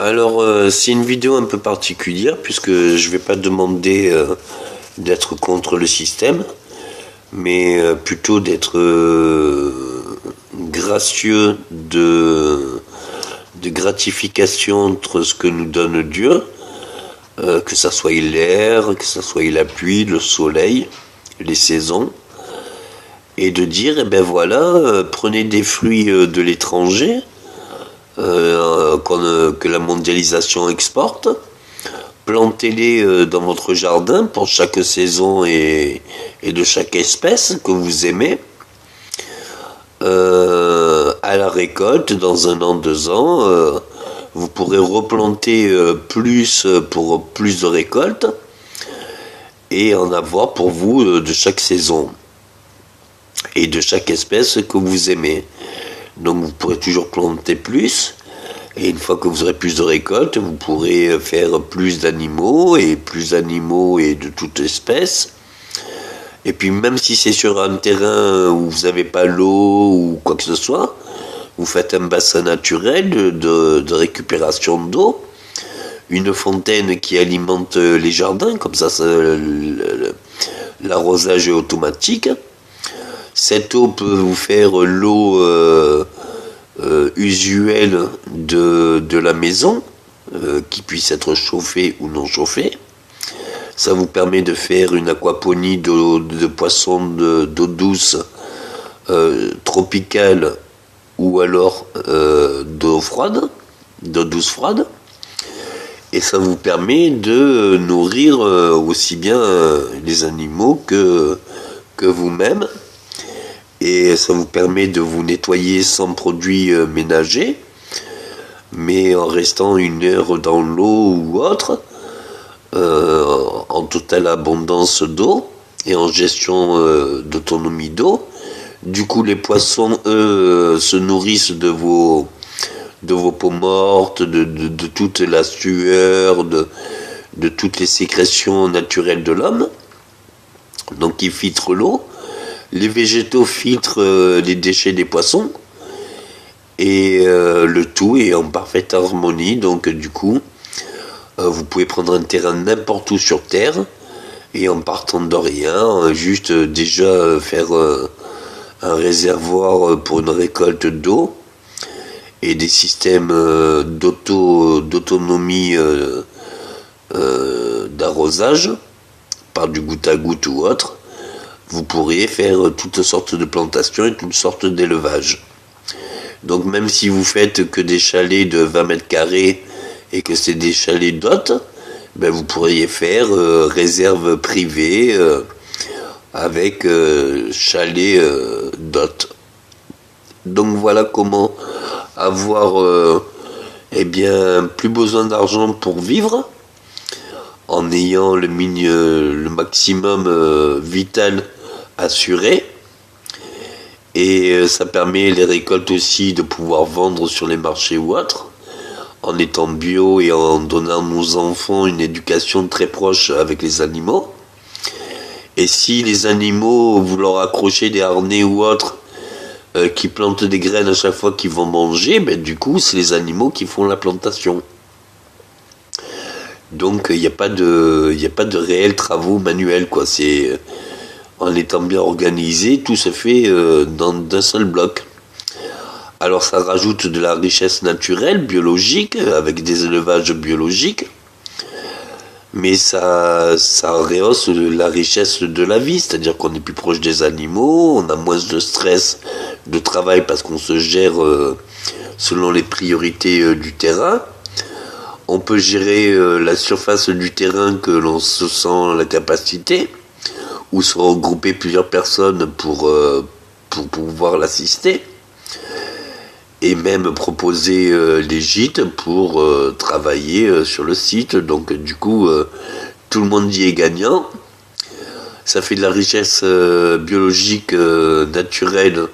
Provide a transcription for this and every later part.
Alors, c'est une vidéo un peu particulière puisque je vais pas demander d'être contre le système, mais plutôt d'être gracieux de gratification entre ce que nous donne Dieu, que ça soit l'air, que ça soit la pluie, le soleil, les saisons, et de dire, eh ben voilà, prenez des fruits de l'étranger, que la mondialisation exporte, plantez-les dans votre jardin pour chaque saison et de chaque espèce que vous aimez. À la récolte, dans 1 an, 2 ans, vous pourrez replanter plus pour plus de récoltes et en avoir pour vous de chaque saison et de chaque espèce que vous aimez. Donc vous pourrez toujours planter plus, et une fois que vous aurez plus de récoltes, vous pourrez faire plus d'animaux et de toute espèce. Et puis même si c'est sur un terrain où vous n'avez pas l'eau ou quoi que ce soit, vous faites un bassin naturel de récupération d'eau, une fontaine qui alimente les jardins, comme ça l'arrosage est automatique. Cette eau peut vous faire l'eau usuelle de la maison, qui puisse être chauffée ou non chauffée. Ça vous permet de faire une aquaponie de poissons d'eau douce tropicale ou alors d'eau douce froide. Et ça vous permet de nourrir aussi bien les animaux que vous-même. Et ça vous permet de vous nettoyer sans produits ménagers, mais en restant 1 heure dans l'eau ou autre, en totale abondance d'eau et en gestion d'autonomie d'eau. Du coup, les poissons, eux, se nourrissent de vos peaux mortes, de toute la sueur, de toutes les sécrétions naturelles de l'homme. Donc, ils filtrent l'eau. Les végétaux filtrent les déchets des poissons. Et le tout est en parfaite harmonie. Donc, du coup, vous pouvez prendre un terrain n'importe où sur Terre. Et en partant de rien, juste déjà faire un réservoir pour une récolte d'eau. Et des systèmes d'autonomie d'arrosage, par du goutte à goutte ou autre. Vous pourriez faire toutes sortes de plantations et toutes sortes d'élevages. Donc même si vous faites que des chalets de 20 mètres carrés et que c'est des chalets d'hôtes, ben vous pourriez faire réserve privée avec chalet d'hôtes. Donc voilà comment avoir plus besoin d'argent pour vivre en ayant le maximum vital assuré, et ça permet les récoltes aussi de pouvoir vendre sur les marchés ou autres en étant bio et en donnant à nos enfants une éducation très proche avec les animaux. Et si les animaux, vous leur accrochez des harnais ou autres qui plantent des graines à chaque fois qu'ils vont manger, ben du coup c'est les animaux qui font la plantation. Donc il n'y a pas de réels travaux manuels, quoi. C'est en étant bien organisé, tout se fait d'un seul bloc. Alors ça rajoute de la richesse naturelle, biologique, avec des élevages biologiques, mais ça rehausse la richesse de la vie, c'est-à-dire qu'on est plus proche des animaux, on a moins de stress de travail parce qu'on se gère selon les priorités du terrain. On peut gérer la surface du terrain que l'on se sent la capacité, ou se regrouper plusieurs personnes pour pouvoir l'assister, et même proposer les gîtes pour travailler sur le site. Donc du coup, tout le monde y est gagnant. Ça fait de la richesse biologique naturelle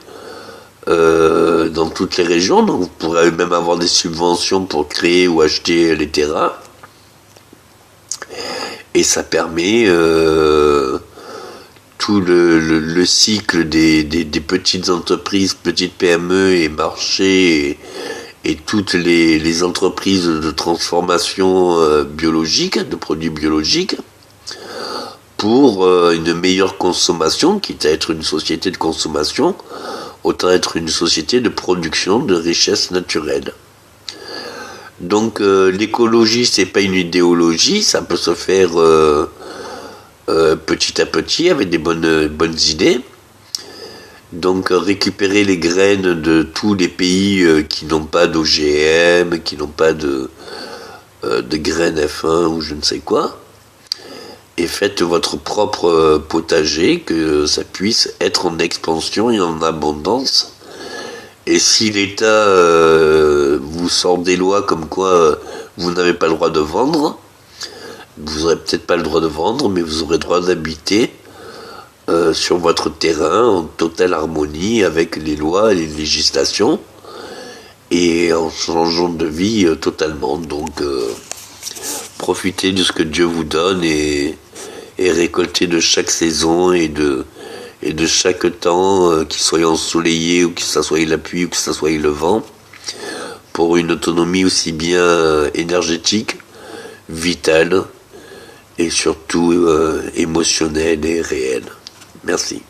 dans toutes les régions. Donc vous pourrez même avoir des subventions pour créer ou acheter les terrains. Et ça permet tout le cycle des petites entreprises, petites PME et marchés et toutes les entreprises de transformation biologique, de produits biologiques, pour une meilleure consommation, quitte à être une société de consommation, autant être une société de production de richesses naturelles. Donc l'écologie, c'est pas une idéologie, ça peut se faire petit à petit avec des bonnes idées. Donc récupérer les graines de tous les pays qui n'ont pas d'OGM, qui n'ont pas de graines F1 ou je ne sais quoi, et faites votre propre potager, que ça puisse être en expansion et en abondance. Et si l'État vous sort des lois comme quoi vous n'avez pas le droit de vendre, vous n'aurez peut-être pas le droit de vendre, mais vous aurez le droit d'habiter sur votre terrain en totale harmonie avec les lois et les législations et en changeant de vie totalement. Donc profitez de ce que Dieu vous donne et récoltez de chaque saison et de chaque temps, qu'il soit ensoleillé ou que ça soit la pluie ou que ça soit le vent, pour une autonomie aussi bien énergétique, vitale et surtout émotionnelle et réelle. Merci.